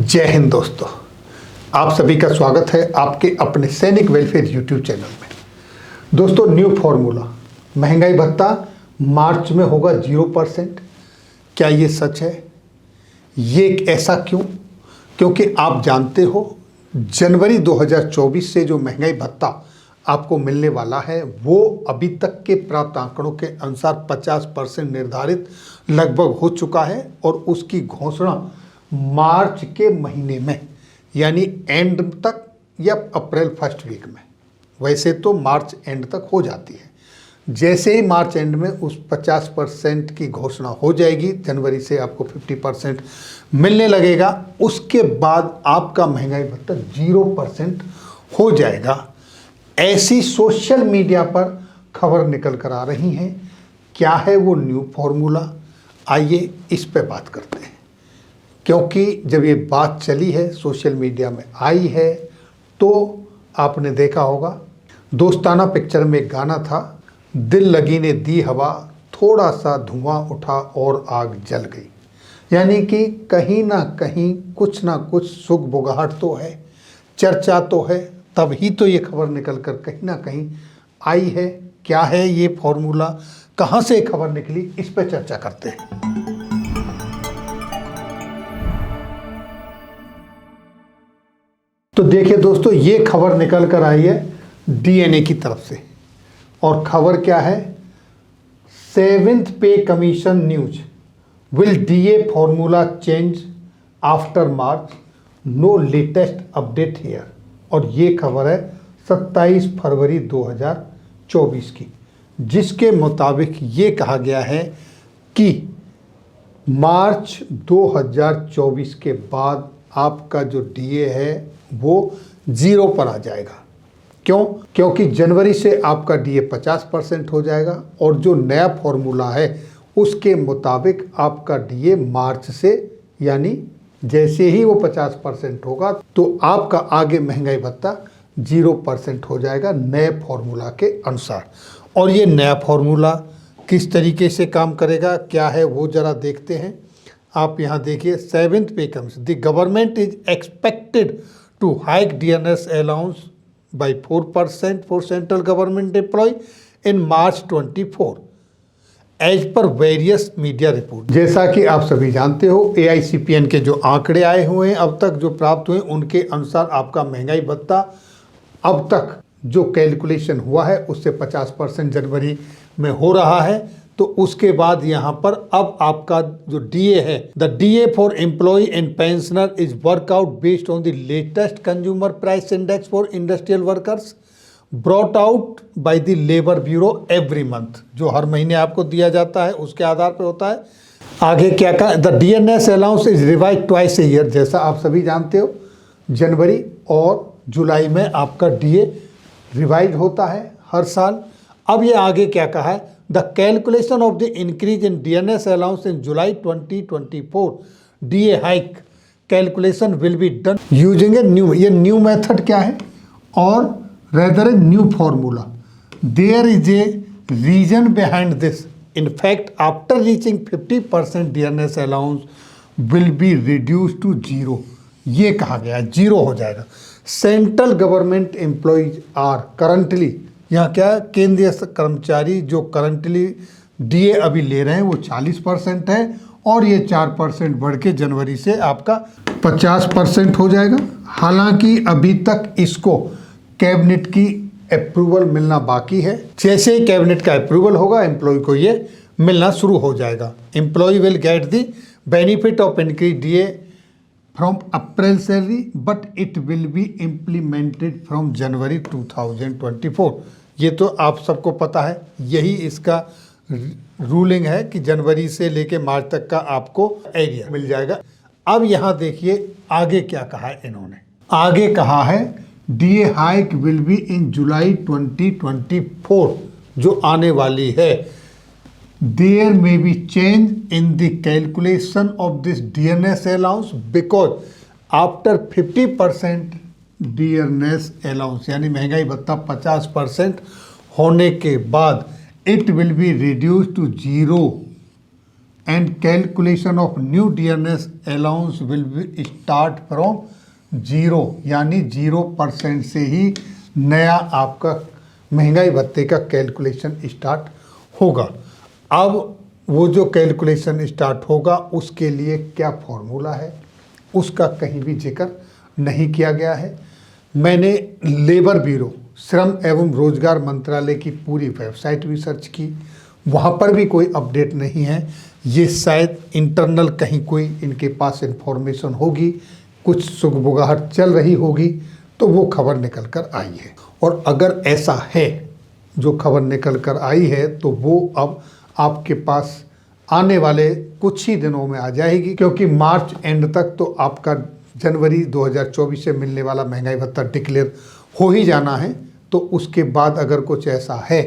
जय हिंद दोस्तों, आप सभी का स्वागत है आपके अपने सैनिक वेलफेयर यूट्यूब चैनल में। दोस्तों, न्यू फॉर्मूला महंगाई भत्ता मार्च में होगा 0%। क्या ये सच है? ये ऐसा क्यों? क्योंकि आप जानते हो जनवरी 2024 से जो महंगाई भत्ता आपको मिलने वाला है वो अभी तक के प्राप्त आंकड़ों के अनुसार 50% निर्धारित लगभग हो चुका है और उसकी घोषणा मार्च के महीने में यानी एंड तक या अप्रैल फर्स्ट वीक में, वैसे तो मार्च एंड तक हो जाती है। जैसे ही मार्च एंड में उस 50% की घोषणा हो जाएगी, जनवरी से आपको 50% मिलने लगेगा, उसके बाद आपका महंगाई भत्ता 0% हो जाएगा। ऐसी सोशल मीडिया पर खबर निकल कर आ रही हैं। क्या है वो न्यू फॉर्मूला? आइए इस पे बात करते हैं। क्योंकि जब ये बात चली है, सोशल मीडिया में आई है, तो आपने देखा होगा दोस्ताना पिक्चर में एक गाना था, दिल लगी ने दी हवा, थोड़ा सा धुआं उठा और आग जल गई। यानी कि कहीं ना कहीं कुछ ना कुछ सुख बुगाहट तो है, चर्चा तो है, तभी तो ये खबर निकल कर कहीं ना कहीं आई है। क्या है ये फॉर्मूला, कहाँ से खबर निकली, इस पर चर्चा करते हैं। तो देखिए दोस्तों, ये खबर निकल कर आई है डीएनए की तरफ से, और खबर क्या है? 7th pay commission news, will DA formula change after March, no latest update here. और ये खबर है 27 फरवरी 2024 की, जिसके मुताबिक ये कहा गया है कि मार्च 2024 के बाद आपका जो डीए है वो 0 पर आ जाएगा। क्यों? क्योंकि जनवरी से आपका डीए 50% हो जाएगा और जो नया फॉर्मूला है उसके मुताबिक आपका डीए मार्च से, यानी जैसे ही वो 50% होगा तो आपका आगे महंगाई भत्ता 0% हो जाएगा नए फॉर्मूला के अनुसार। और ये नया फॉर्मूला किस तरीके से काम करेगा, क्या है वो ज़रा देखते हैं। आप यहाँ देखिए, 7th pay commission, the government is expected to hike DNS allowance by 4% for central government employ in March 24 as per various media report. जैसा कि आप सभी जानते हो, एआईसीपीएन के जो आंकड़े आए हुए हैं अब तक जो प्राप्त हुए, उनके अनुसार आपका महंगाई भत्ता अब तक जो कैलकुलेशन हुआ है उससे 50% जनवरी में हो रहा है। तो उसके बाद यहाँ पर अब आपका जो डीए है, the DA for employ and pensioner is workout based on the latest consumer price index for industrial workers brought out by the labour bureau every month, जो हर महीने आपको दिया जाता है उसके आधार पर होता है। आगे क्या कहा? The DNS allowance is revise twice a year. जैसा आप सभी जानते हो, जनवरी और जुलाई में आपका डीए रिवाइज होता है हर साल। अब ये आगे क्या कहा है? The calculation of the increase in DNS allowance in July 2024 DA hike calculation will be done using a new, ये न्यू मेथड क्या है और rather a new formula. There is a reason behind this. In fact, after reaching 50% DNS allowance will be reduced to 0. ये कहा गया है 0 हो जाएगा। Central government employees are currently, यहाँ क्या, केंद्रीय कर्मचारी जो करंटली डीए अभी ले रहे हैं वो 40% है और ये 4% बढ़ के जनवरी से आपका 50% हो जाएगा। हालांकि अभी तक इसको कैबिनेट की अप्रूवल मिलना बाकी है। जैसे ही कैबिनेट का अप्रूवल होगा, एम्प्लॉय को ये मिलना शुरू हो जाएगा। Employ will get the benefit of increase DA from April salary but it will be implemented from January 2024। ये तो आप सबको पता है, यही इसका रूलिंग है कि जनवरी से लेके मार्च तक का आपको एरिया मिल जाएगा। अब यहाँ देखिए आगे क्या कहा है इन्होंने। आगे कहा है DA hike will be in July 2024, जो आने वाली है। There may be change in the calculation of this DNS allowance because after 50% DNS allowance, यानी महंगाई भत्ता 50% होने के बाद it will be reduce to 0 and calculation of new DNS allowance will be start from 0, यानी 0% से ही नया आपका महंगाई भत्ते का कैलकुलेशन स्टार्ट होगा। अब वो जो कैलकुलेशन स्टार्ट होगा उसके लिए क्या फॉर्मूला है उसका कहीं भी जिक्र नहीं किया गया है। मैंने लेबर ब्यूरो, श्रम एवं रोजगार मंत्रालय की पूरी वेबसाइट भी सर्च की, वहाँ पर भी कोई अपडेट नहीं है। ये शायद इंटरनल कहीं कोई इनके पास इन्फॉर्मेशन होगी, कुछ सुगबुगाहट चल रही होगी तो वो खबर निकल कर आई है। और अगर ऐसा है जो खबर निकल कर आई है तो वो अब आपके पास आने वाले कुछ ही दिनों में आ जाएगी, क्योंकि मार्च एंड तक तो आपका जनवरी 2024 से मिलने वाला महंगाई भत्ता डिक्लेयर हो ही जाना है। तो उसके बाद अगर कुछ ऐसा है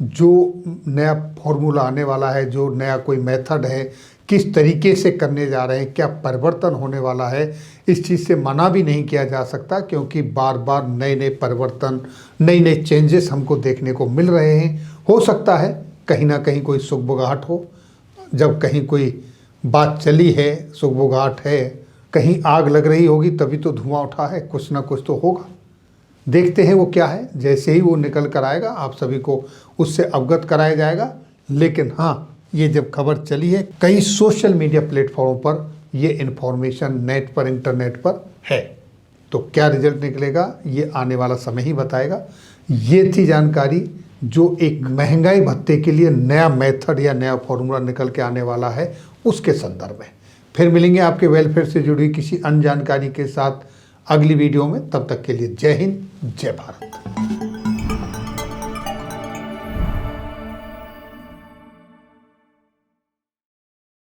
जो नया फॉर्मूला आने वाला है, जो नया कोई मेथड है, किस तरीके से करने जा रहे हैं, क्या परिवर्तन होने वाला है, इस चीज़ से मना भी नहीं किया जा सकता, क्योंकि बार बार नए नए परिवर्तन, नए नए चेंजेस हमको देखने को मिल रहे हैं। हो सकता है कहीं ना कहीं कोई सुगबुगाहट हो, जब कहीं कोई बात चली है, सुगबुगाहट है, कहीं आग लग रही होगी तभी तो धुआं उठा है, कुछ ना कुछ तो होगा। देखते हैं वो क्या है, जैसे ही वो निकल कर आएगा आप सभी को उससे अवगत कराया जाएगा। लेकिन हाँ, ये जब खबर चली है कई सोशल मीडिया प्लेटफॉर्मों पर ये इन्फॉर्मेशन नेट पर, इंटरनेट पर है, तो क्या रिजल्ट निकलेगा ये आने वाला समय ही बताएगा। ये थी जानकारी जो एक महंगाई भत्ते के लिए नया मेथड या नया फॉर्मूला निकल के आने वाला है उसके संदर्भ में। फिर मिलेंगे आपके वेलफेयर से जुड़ी किसी अन्य जानकारी के साथ अगली वीडियो में। तब तक के लिए जय हिंद, जय भारत।